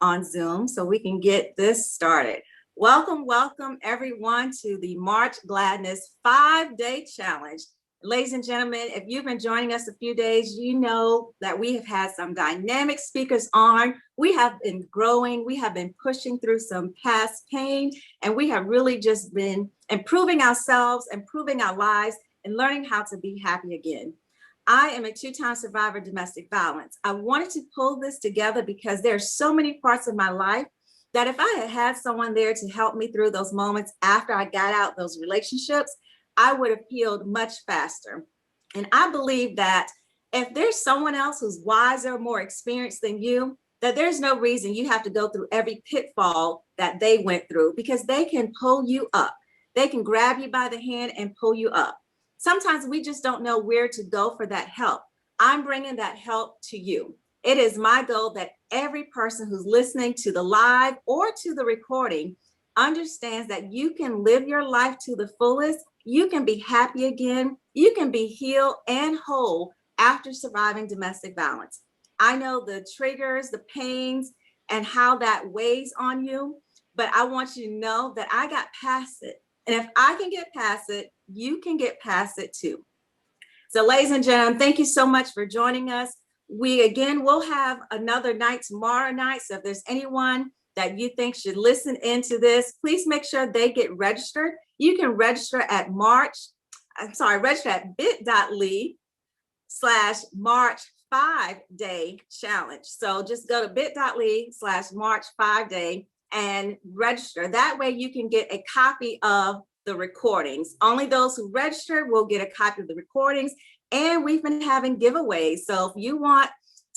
on Zoom so we can get this started. Welcome, welcome everyone to the March Gladness 5-day challenge. Ladies and gentlemen, if you've been joining us a few days, you know that we have had some dynamic speakers on. We have been growing, we have been pushing through some past pain, and we have really just been improving ourselves, improving our lives, and learning how to be happy again. I am a 2-time survivor of domestic violence. I wanted to pull this together because there are so many parts of my life that if I had had someone there to help me through those moments after I got out those relationships, I would have healed much faster. And I believe that if there's someone else who's wiser, more experienced than you, that there's no reason you have to go through every pitfall that they went through, because they can pull you up. They can grab you by the hand and pull you up. Sometimes we just don't know where to go for that help. I'm bringing that help to you. It is my goal that every person who's listening to the live or to the recording understands that you can live your life to the fullest. You can be happy again. You can be healed and whole after surviving domestic violence. I know the triggers, the pains, and how that weighs on you, but I want you to know that I got past it. And if I can get past it, you can get past it too. So ladies and gentlemen, thank you so much for joining us. We again will have another night tomorrow night. So if there's anyone that you think should listen into this, please make sure they get registered. You can register at register at bit.ly/March 5-day challenge. So just go to bit.ly/March 5-day and register. That way you can get a copy of the recordings. Only those who register will get a copy of the recordings. And we've been having giveaways. So if you want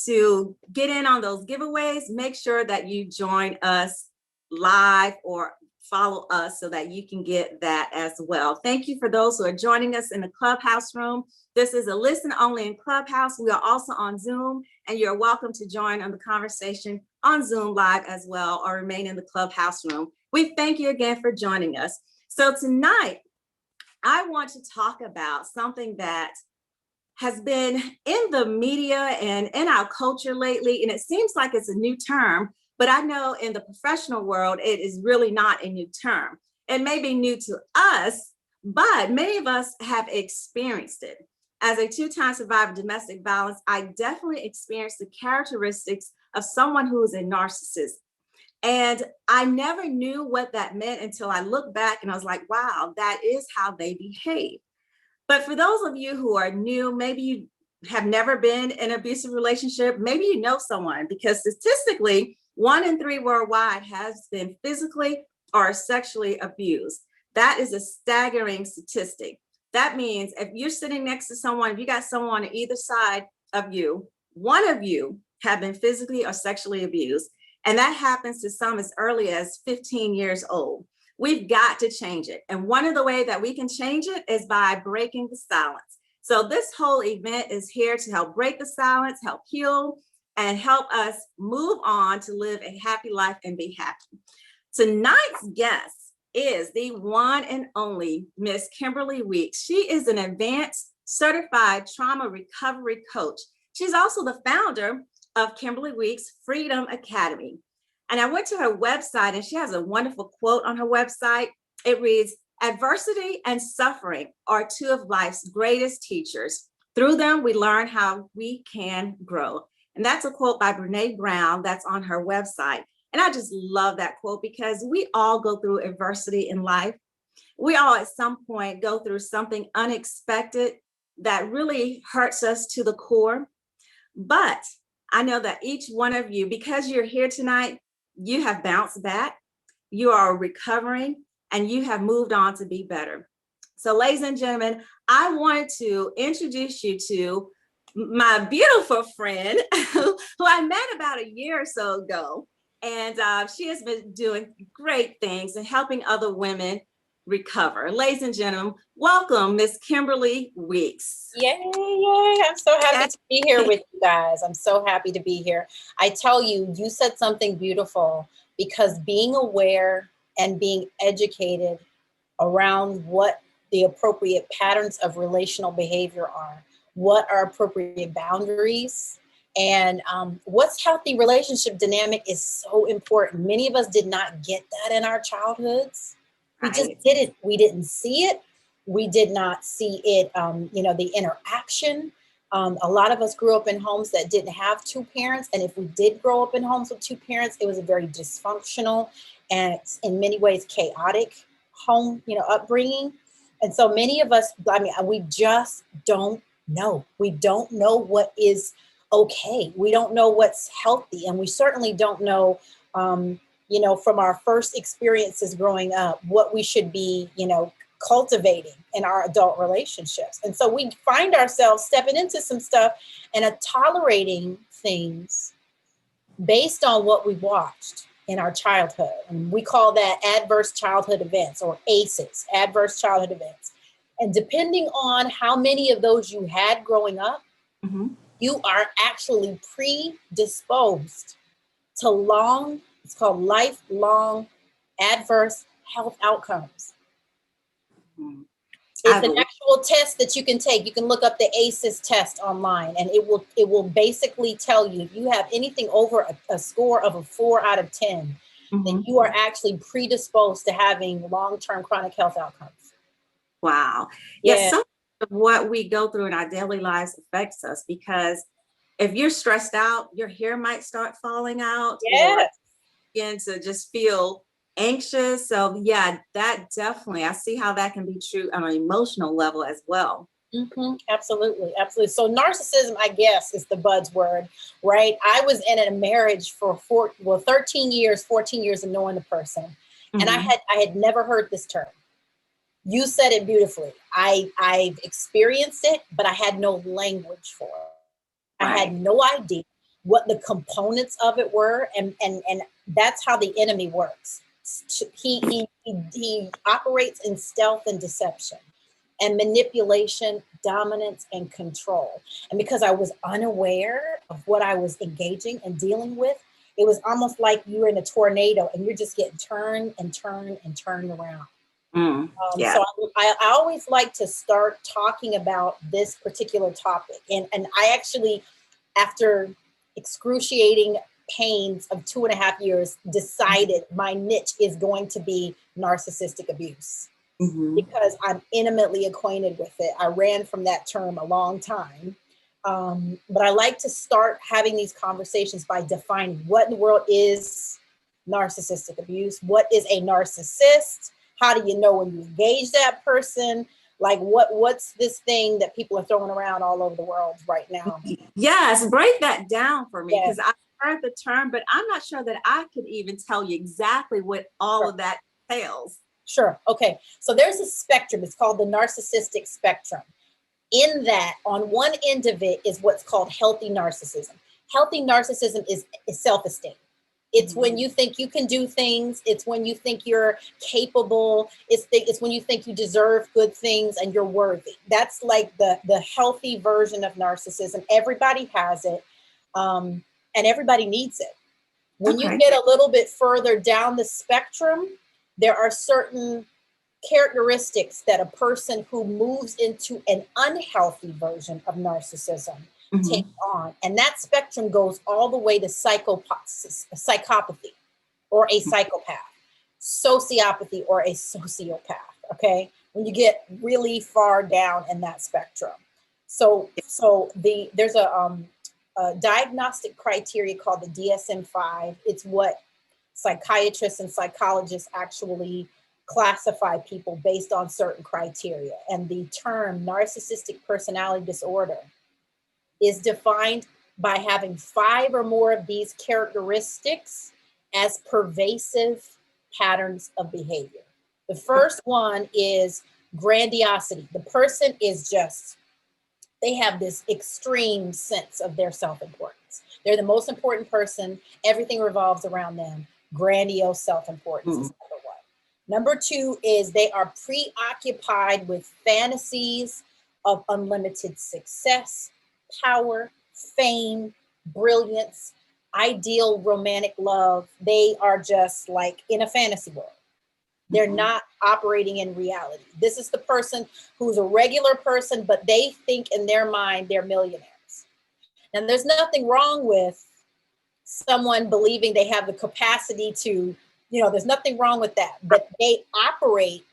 to get in on those giveaways, make sure that you join us live or follow us so that you can get that as well. Thank you for those who are joining us in the Clubhouse room. This is a listen only in Clubhouse. We are also on Zoom, and you're welcome to join on the conversation on Zoom live as well, or remain in the Clubhouse room. We thank you again for joining us. So tonight, I want to talk about something that has been in the media and in our culture lately, and it seems like it's a new term, but I know in the professional world, it is really not a new term. It may be new to us, but many of us have experienced it. As a 2-time survivor of domestic violence, I definitely experienced the characteristics of someone who is a narcissist. And I never knew what that meant until I looked back and I was like, wow, that is how they behave. But for those of you who are new, maybe you have never been in an abusive relationship, maybe you know someone, because statistically, 1 in 3 worldwide has been physically or sexually abused. That is a staggering statistic. That means if you're sitting next to someone, if you got someone on either side of you, one of you have been physically or sexually abused. And that happens to some as early as 15 years old. We've got to change it. And one of the ways that we can change it is by breaking the silence. So this whole event is here to help break the silence, help heal, and help us move on to live a happy life and be happy. Tonight's guest is the one and only Miss Kimberly Weeks. She is an advanced certified trauma recovery coach. She's also the founder of Kimberly Weeks Freedom Academy. And I went to her website, and she has a wonderful quote on her website. It reads, "Adversity and suffering are 2 of life's greatest teachers. Through them, we learn how we can grow." And that's a quote by Brene Brown that's on her website. And I just love that quote because we all go through adversity in life. We all at some point go through something unexpected that really hurts us to the core. But I know that each one of you, because you're here tonight, you have bounced back, you are recovering, and you have moved on to be better. So ladies and gentlemen, I wanted to introduce you to my beautiful friend who I met about a year or so ago. And she has been doing great things and helping other women recover. Ladies and gentlemen, welcome Miss Kimberly Weeks. Yay, yay. I'm so happy to be here with you guys. I'm so happy to be here. I tell you, you said something beautiful, because being aware and being educated around what the appropriate patterns of relational behavior are, what are appropriate boundaries, And what's healthy relationship dynamic is so important. Many of us did not get that in our childhoods. We just Right. didn't. We didn't see it. We did not see it, the interaction. A lot of us grew up in homes that didn't have two parents. And if we did grow up in homes with two parents, it was a very dysfunctional and in many ways chaotic home, upbringing. And so many of us, we just don't know. We don't know what is okay. We don't know what's healthy. And we certainly don't know, from our first experiences growing up, what we should be, cultivating in our adult relationships. And so we find ourselves stepping into some stuff and tolerating things based on what we watched in our childhood. And we call that adverse childhood events, or ACEs, adverse childhood events. And depending on how many of those you had growing up, you are actually predisposed to it's called lifelong adverse health outcomes. It's an actual test that you can take. You can look up the ACEs test online, and it will basically tell you if you have anything over a score of a 4 out of 10, then you are actually predisposed to having long-term chronic health outcomes. Wow. Yes, so much of what we go through in our daily lives affects us, because if you're stressed out, your hair might start falling out, or begin to just feel anxious. So yeah, that definitely, I see how that can be true on an emotional level as well. Absolutely. Absolutely. So narcissism, I guess, is the buzzword, right? I was in a marriage for 13 years, 14 years of knowing the person. And I had never heard this term. You said it beautifully. I've experienced it, but I had no language for it. I had no idea what the components of it were. And that's how the enemy works. He operates in stealth and deception and manipulation, dominance, and control. And because I was unaware of what I was engaging and dealing with, it was almost like you were in a tornado and you're just getting turned and turned and turned around. So I always like to start talking about this particular topic. And I actually, after excruciating pains of 2.5 years, decided my niche is going to be narcissistic abuse, because I'm intimately acquainted with it. I ran from that term a long time. But I like to start having these conversations by defining what in the world is narcissistic abuse? What is a narcissist? How do you know when you engage that person? Like what's this thing that people are throwing around all over the world right now? Yes, break that down for me, because I've heard the term, but I'm not sure that I could even tell you exactly what all of that entails. Sure. Okay. So there's a spectrum. It's called the narcissistic spectrum. In that, on one end of it is what's called healthy narcissism. Healthy narcissism is self-esteem. It's when you think you can do things. It's when you think you're capable. It's when you think you deserve good things and you're worthy. That's like the healthy version of narcissism. Everybody has it, and everybody needs it. When you get a little bit further down the spectrum, there are certain characteristics that a person who moves into an unhealthy version of narcissism takes on. And that spectrum goes all the way to psychopathy or a psychopath, sociopathy or a sociopath, okay? When you get really far down in that spectrum. So there's a diagnostic criteria called the DSM-5. It's what psychiatrists and psychologists actually classify people based on certain criteria. And the term narcissistic personality disorder is defined by having 5 or more of these characteristics as pervasive patterns of behavior. The first one is grandiosity. The person is they have this extreme sense of their self-importance. They're the most important person. Everything revolves around them. Grandiose self-importance is number 1. Number 2 is they are preoccupied with fantasies of unlimited success, power, fame, brilliance, ideal romantic love. They are just like in a fantasy world. They're not operating in reality. This is the person who's a regular person, but they think in their mind they're millionaires. And there's nothing wrong with someone believing they have the capacity to, there's nothing wrong with that. But they operate,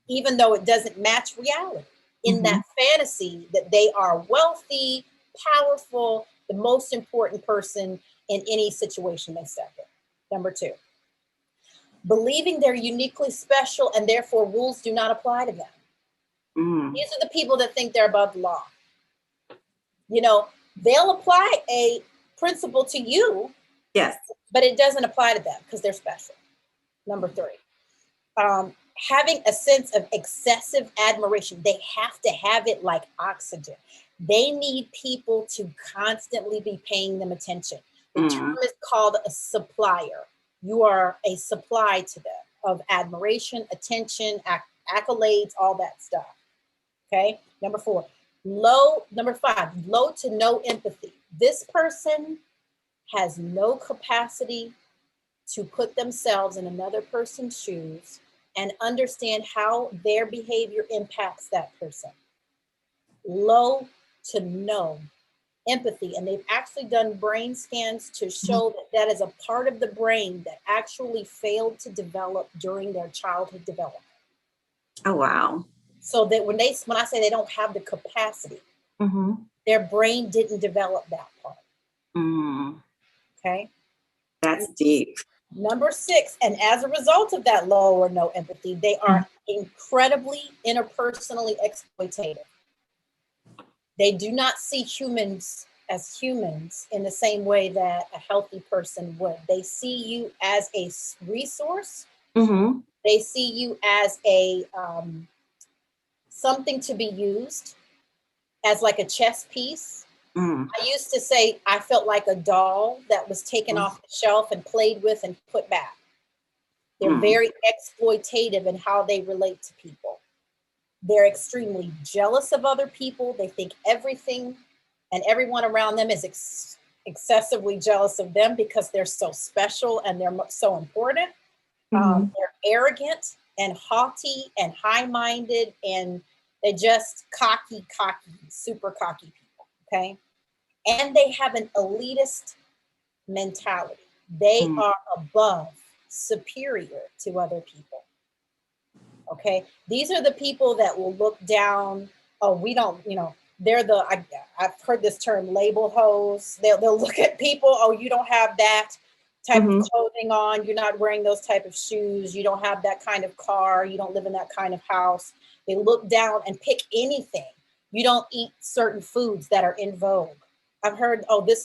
even though it doesn't match reality, in that fantasy that they are wealthy, powerful, the most important person in any situation they step in. Number 2, believing they're uniquely special and therefore rules do not apply to them. These are the people that think they're above the law. They'll apply a principle to you, yes, but it doesn't apply to them because they're special. Number 3, having a sense of excessive admiration. They have to have it like oxygen. They need people to constantly be paying them attention. The term is called a supplier. You are a supply to them of admiration, attention, accolades, all that stuff. Okay. Number 5, low to no empathy. This person has no capacity to put themselves in another person's shoes and understand how their behavior impacts that person. Low to no empathy. And they've actually done brain scans to show that is a part of the brain that actually failed to develop during their childhood development. Oh, wow. So that when I say they don't have the capacity, their brain didn't develop that part. Okay. That's deep. Number 6, and as a result of that low or no empathy, they are incredibly interpersonally exploitative. They do not see humans as humans in the same way that a healthy person would. They see you as a resource. They see you as a something to be used, as like a chess piece. I used to say I felt like a doll that was taken off the shelf and played with and put back. They're very exploitative in how they relate to people. They're extremely jealous of other people. They think everything and everyone around them is excessively jealous of them because they're so special and they're so important. They're arrogant and haughty and high-minded, and they're just cocky, super cocky people, okay? And they have an elitist mentality. They are above, superior to other people. Okay. These are the people that will look down. Oh, we don't, I've heard this term, label hoes. They'll look at people. Oh, you don't have that type of clothing on. You're not wearing those type of shoes. You don't have that kind of car. You don't live in that kind of house. They look down and pick anything. You don't eat certain foods that are in vogue. I've heard, oh, this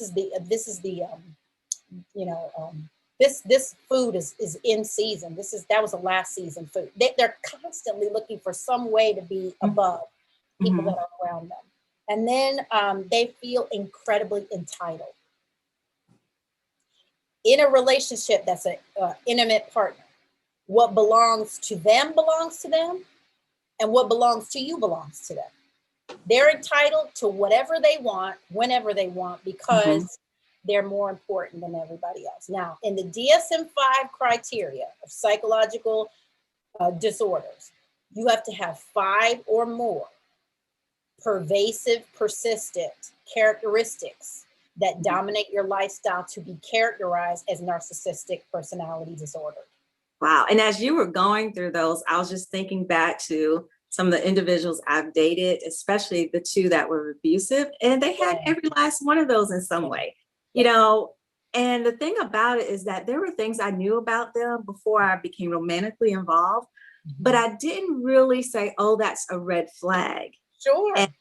food is in season. That was a last season food. They're constantly looking for some way to be above people that are around them. And then they feel incredibly entitled. In a relationship that's an intimate partner, what belongs to them, and what belongs to you belongs to them. They're entitled to whatever they want, whenever they want, because they're more important than everybody else. Now, in the DSM-5 criteria of psychological disorders, you have to have 5 or more pervasive, persistent characteristics that dominate your lifestyle to be characterized as narcissistic personality disorder. Wow. And as you were going through those, I was just thinking back to some of the individuals I've dated, especially the 2 that were abusive, and they had every last one of those in some way, and the thing about it is that there were things I knew about them before I became romantically involved, but I didn't really say, oh, that's a red flag. Sure. And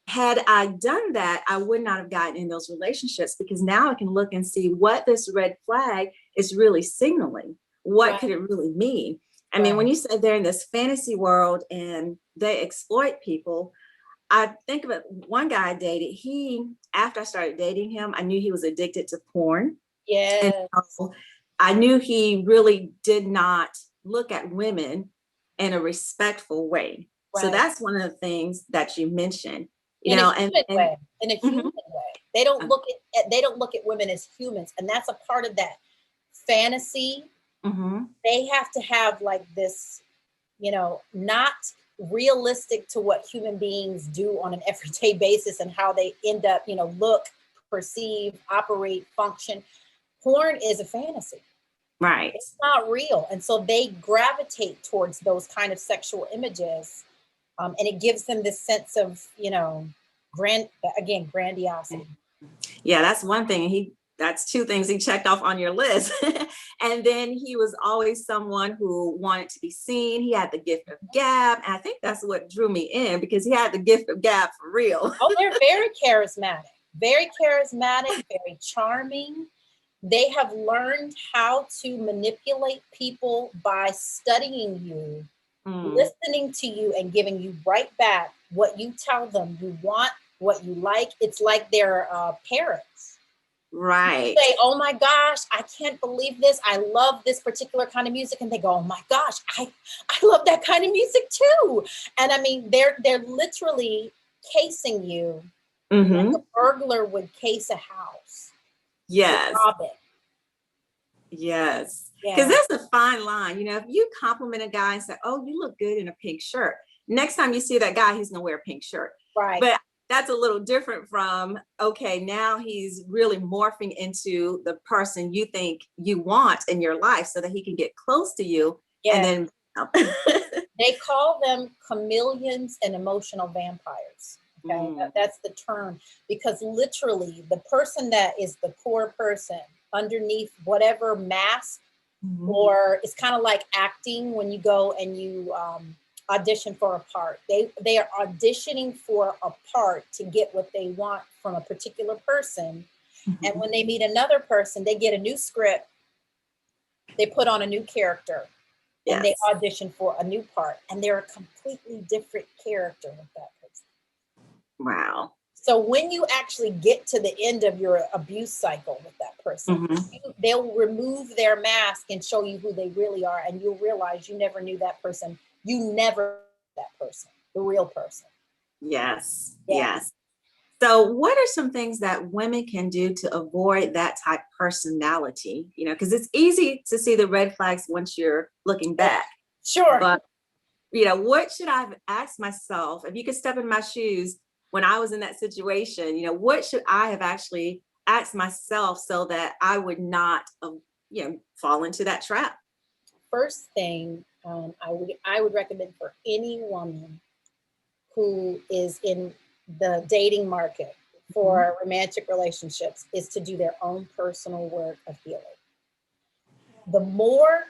had I done that, I would not have gotten in those relationships, because now I can look and see what this red flag is really signaling. What could it really mean? I mean, when you said they're in this fantasy world and they exploit people, I think of it, one guy I dated, after I started dating him, I knew he was addicted to porn. Yes. And so I knew he really did not look at women in a respectful way. Right. So that's one of the things that you mentioned, in a human way. They don't look at women as humans, and that's a part of that fantasy. They have to have like this, not realistic to what human beings do on an everyday basis and how they end up, look, perceive, operate, function. Porn is a fantasy. Right. It's not real. And so they gravitate towards those kind of sexual images. And it gives them this sense of, grandiosity. Yeah, that's one thing. That's two things he checked off on your list. And then he was always someone who wanted to be seen. He had the gift of gab. And I think that's what drew me in, because he had the gift of gab for real. Oh, they're very charismatic, very charming. They have learned how to manipulate people by studying you, listening to you, and giving you right back what you tell them you want, what you like. It's like they're parents. Right. You say, oh my gosh, I can't believe this. I love this particular kind of music. And they go, oh my gosh, I love that kind of music too. And I mean, they're literally casing you like a burglar would case a house. Yes. To rob it. Yes. Because that's a fine line. If you compliment a guy and say, oh, you look good in a pink shirt, next time you see that guy, he's going to wear a pink shirt. Right. But that's a little different from, okay, now he's really morphing into the person you think you want in your life so that he can get close to you. Yeah. And then they call them chameleons and emotional vampires. Okay, that's the term, because literally the person that is the core person underneath whatever mask, or it's kind of like acting when you go and you audition for a part. They are auditioning for a part to get what they want from a particular person. And when they meet another person, they get a new script, they put on a new character, and they audition for a new part, and they're a completely different character with that person. Wow. So when you actually get to the end of your abuse cycle with that person, they'll remove their mask and show you who they really are. And you'll realize you never knew that person. You never knew that person, the real person. Yes. Yes. So what are some things that women can do to avoid that type personality? Because it's easy to see the red flags once you're looking back. Sure. But, what should I have asked myself? If you could step in my shoes when I was in that situation, what should I have actually asked myself so that I would not, fall into that trap? First thing I would recommend for any woman who is in the dating market for romantic relationships is to do their own personal work of healing. The more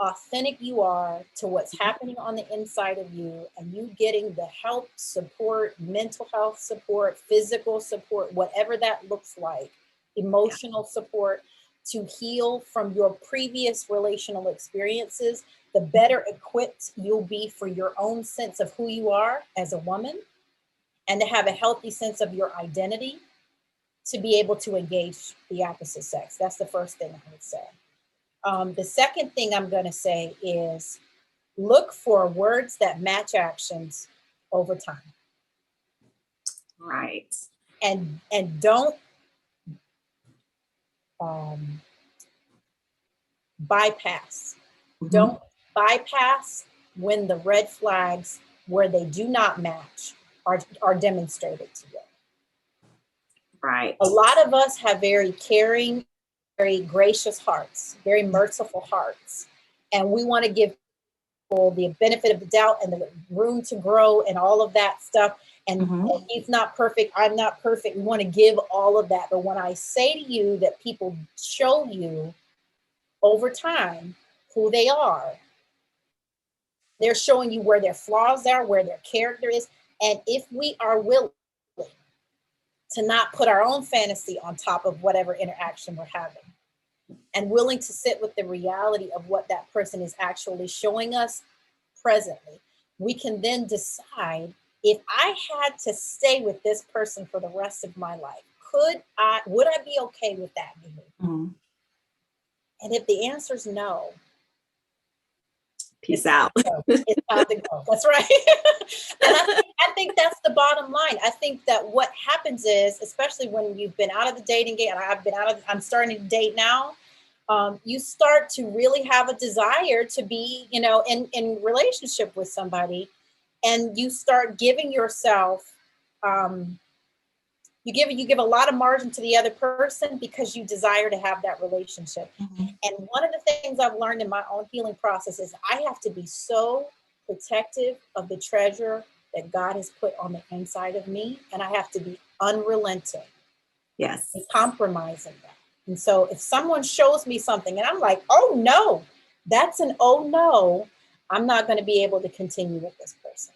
authentic you are to what's happening on the inside of you, and you getting the help, support, mental health support, physical support, whatever that looks like, emotional support to heal from your previous relational experiences, the better equipped you'll be for your own sense of who you are as a woman, and to have a healthy sense of your identity to be able to engage the opposite sex. That's the first thing I would say. The second thing I'm going to say is look for words that match actions over time. Right. And don't bypass. Don't bypass when the red flags where they do not match are demonstrated to you. Right. A lot of us have very caring, very gracious hearts, very merciful hearts. And we want to give people the benefit of the doubt and the room to grow and all of that stuff. And he's not perfect, I'm not perfect. We want to give all of that. But when I say to you that people show you over time who they are, they're showing you where their flaws are, where their character is. And if we are willing to not put our own fantasy on top of whatever interaction we're having, and willing to sit with the reality of what that person is actually showing us presently, we can then decide, if I had to stay with this person for the rest of my life, would I be okay with that behavior? And if the answer is no, peace out. It's time to go. That's right. And I think that's the bottom line. I think that what happens is, especially when you've been out of the dating game, and I'm starting to date now, you start to really have a desire to be, in relationship with somebody, and you start giving yourself You give a lot of margin to the other person because you desire to have that relationship. Mm-hmm. And one of the things I've learned in my own healing process is I have to be so protective of the treasure that God has put on the inside of me. And I have to be unrelenting. Yes. And compromising that. And so if someone shows me something and I'm like, oh no, that's an oh no, I'm not going to be able to continue with this person.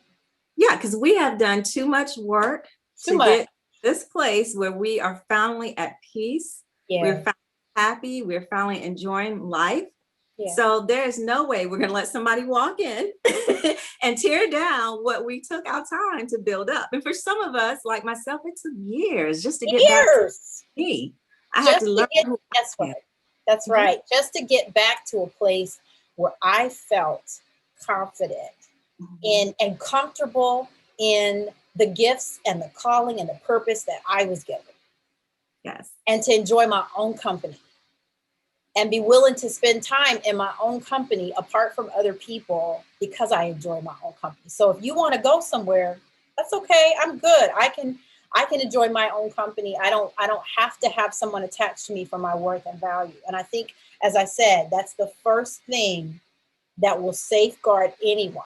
Yeah, because we have done too much work to get this place where we are finally at peace. Yeah. We're finally happy. We're finally enjoying life. Yeah. So there's no way we're going to let somebody walk in and tear down what we took our time to build up. And for some of us, like myself, it took years just to get back to me. I had to learn who that's I am. right. That's right. Just to get back to a place where I felt confident and comfortable in the gifts and the calling and the purpose that I was given. Yes. And to enjoy my own company and be willing to spend time in my own company apart from other people because I enjoy my own company. So if you want to go somewhere, that's okay. I'm good. I can enjoy my own company. I don't have to have someone attached to me for my worth and value. And I think, as I said, that's the first thing that will safeguard anyone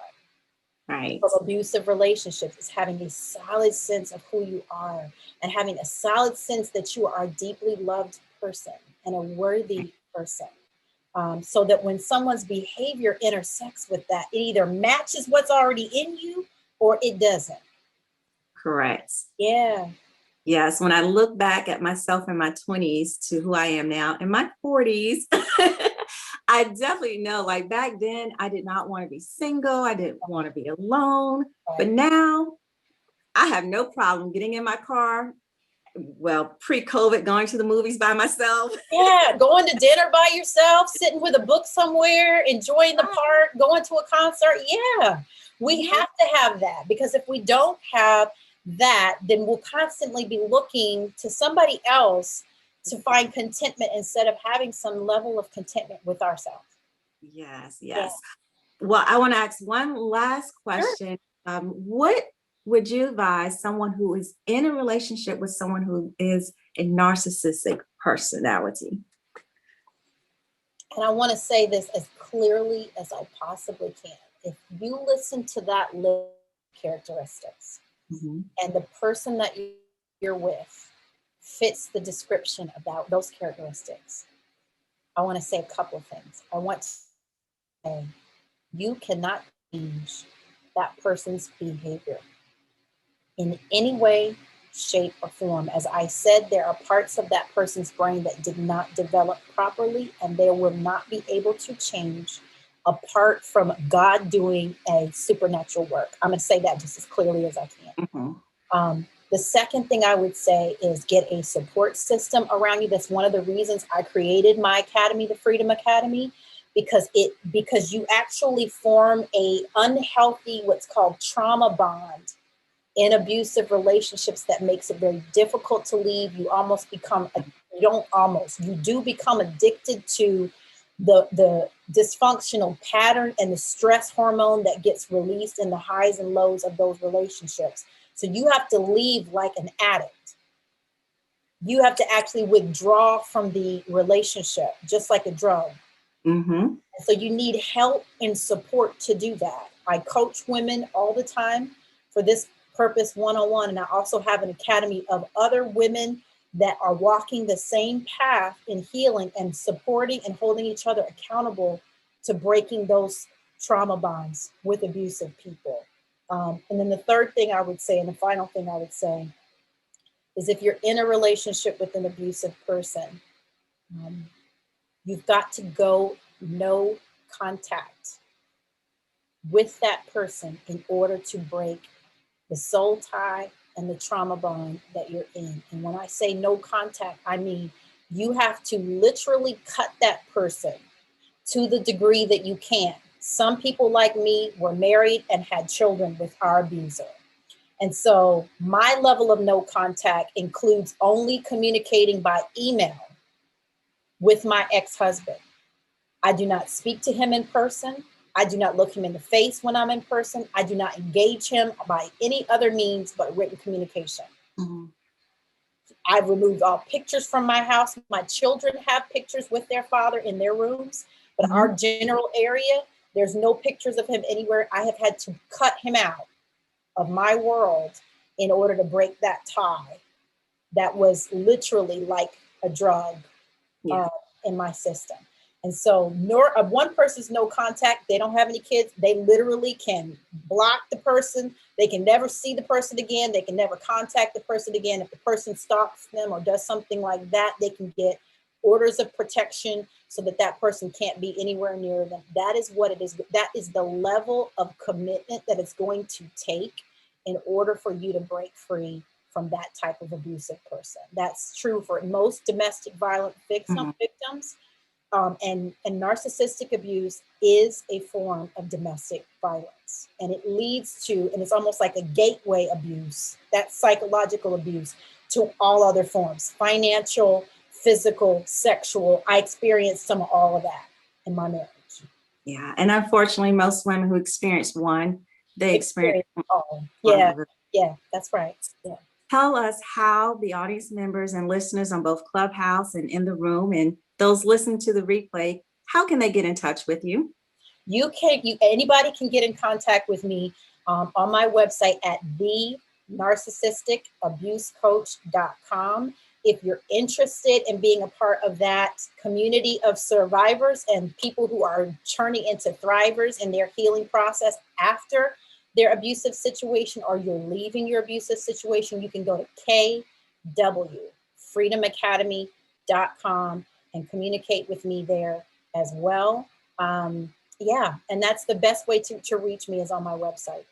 from abusive relationships, is having a solid sense of who you are and having a solid sense that you are a deeply loved person and a worthy person. So that when someone's behavior intersects with that, it either matches what's already in you or it doesn't. Correct. Yeah. Yes. When I look back at myself in my 20s to who I am now in my 40s, I definitely know, like back then, I did not want to be single. I didn't want to be alone. But now I have no problem getting in my car. Well, pre-COVID, going to the movies by myself. Yeah, going to dinner by yourself, sitting with a book somewhere, enjoying the park, going to a concert. Yeah, we have to have that, because if we don't have that, then we'll constantly be looking to somebody else to find contentment instead of having some level of contentment with ourselves. Yes, yes. Yeah. Well, I want to ask one last question. Sure. What would you advise someone who is in a relationship with someone who is a narcissistic personality? And I want to say this as clearly as I possibly can. If you listen to that list of characteristics and the person that you're with fits the description about those characteristics, I want to say a couple of things. I want to say you cannot change that person's behavior in any way, shape, or form. As I said, there are parts of that person's brain that did not develop properly, and they will not be able to change apart from God doing a supernatural work. I'm going to say that just as clearly as I can. The second thing I would say is get a support system around you. That's one of the reasons I created my academy, the Freedom Academy, because you actually form a unhealthy, what's called trauma bond in abusive relationships that makes it very difficult to leave. You do become addicted to the dysfunctional pattern and the stress hormone that gets released in the highs and lows of those relationships. So you have to leave like an addict. You have to actually withdraw from the relationship, just like a drug. So you need help and support to do that. I coach women all the time for this purpose one-on-one. And I also have an academy of other women that are walking the same path in healing and supporting and holding each other accountable to breaking those trauma bonds with abusive people. And then the third thing I would say, and the final thing I would say, is if you're in a relationship with an abusive person, you've got to go no contact with that person in order to break the soul tie and the trauma bond that you're in. And when I say no contact, I mean you have to literally cut that person to the degree that you can. Some people like me were married and had children with our abuser. And so my level of no contact includes only communicating by email with my ex-husband. I do not speak to him in person. I do not look him in the face when I'm in person. I do not engage him by any other means but written communication. I've removed all pictures from my house. My children have pictures with their father in their rooms, but our general area, there's no pictures of him anywhere. I have had to cut him out of my world in order to break that tie that was literally like a drug in my system. And so one person's no contact, they don't have any kids, they literally can block the person. They can never see the person again. They can never contact the person again. If the person stalks them or does something like that, they can get orders of protection so that that person can't be anywhere near them. That is what it is. That is the level of commitment that it's going to take in order for you to break free from that type of abusive person. That's true for most domestic violence victims. And narcissistic abuse is a form of domestic violence. And it leads to, and it's almost like a gateway abuse, that psychological abuse, to all other forms, financial, physical, sexual. I experienced some of all of that in my marriage. Yeah. And unfortunately, most women who experience one, they experience all. Yeah. Yeah, that's right. Yeah. Tell us how the audience members and listeners on both Clubhouse and in the room, and those listening to the replay, how can they get in touch with you? Anybody can get in contact with me on my website at thenarcissisticabusecoach.com. If you're interested in being a part of that community of survivors and people who are turning into thrivers in their healing process after their abusive situation, or you're leaving your abusive situation, you can go to kwfreedomacademy.com and communicate with me there as well. Yeah, and that's the best way to reach me is on my website.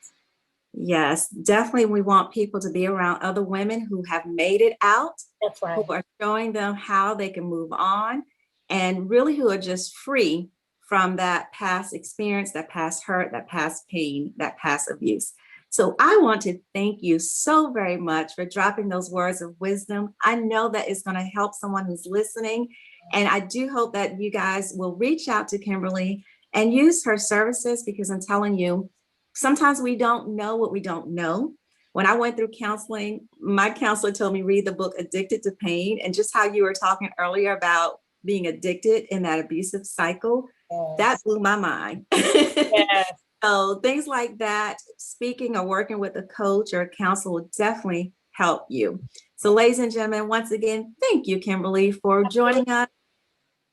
Yes, definitely. We want people to be around other women who have made it out. That's right. Who are showing them how they can move on, and really who are just free from that past experience, that past hurt, that past pain, that past abuse. So I want to thank you so very much for dropping those words of wisdom. I know that it's going to help someone who's listening. And I do hope that you guys will reach out to Kimberly and use her services, because I'm telling you, sometimes we don't know what we don't know. When I went through counseling, my counselor told me read the book Addicted to Pain, and just how you were talking earlier about being addicted in that abusive cycle, that blew my mind. Yes. So things like that, speaking or working with a coach or a counselor will definitely help you. So ladies and gentlemen, once again, thank you, Kimberly, for joining us.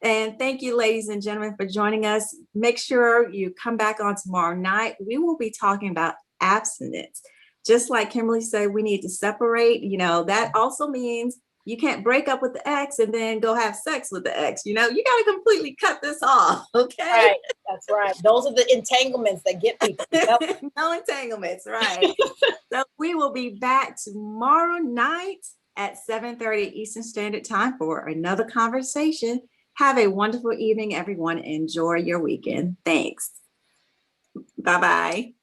And thank you, ladies and gentlemen, for joining us. Make sure you come back on tomorrow night. We will be talking about abstinence. Just like Kimberly said, we need to separate. That also means you can't break up with the ex and then go have sex with the ex. You got to completely cut this off. Okay. Right. That's right. Those are the entanglements that get people. No entanglements. Right. So we will be back tomorrow night at 7:30 Eastern Standard Time for another conversation. Have a wonderful evening, everyone. Enjoy your weekend. Thanks. Bye-bye.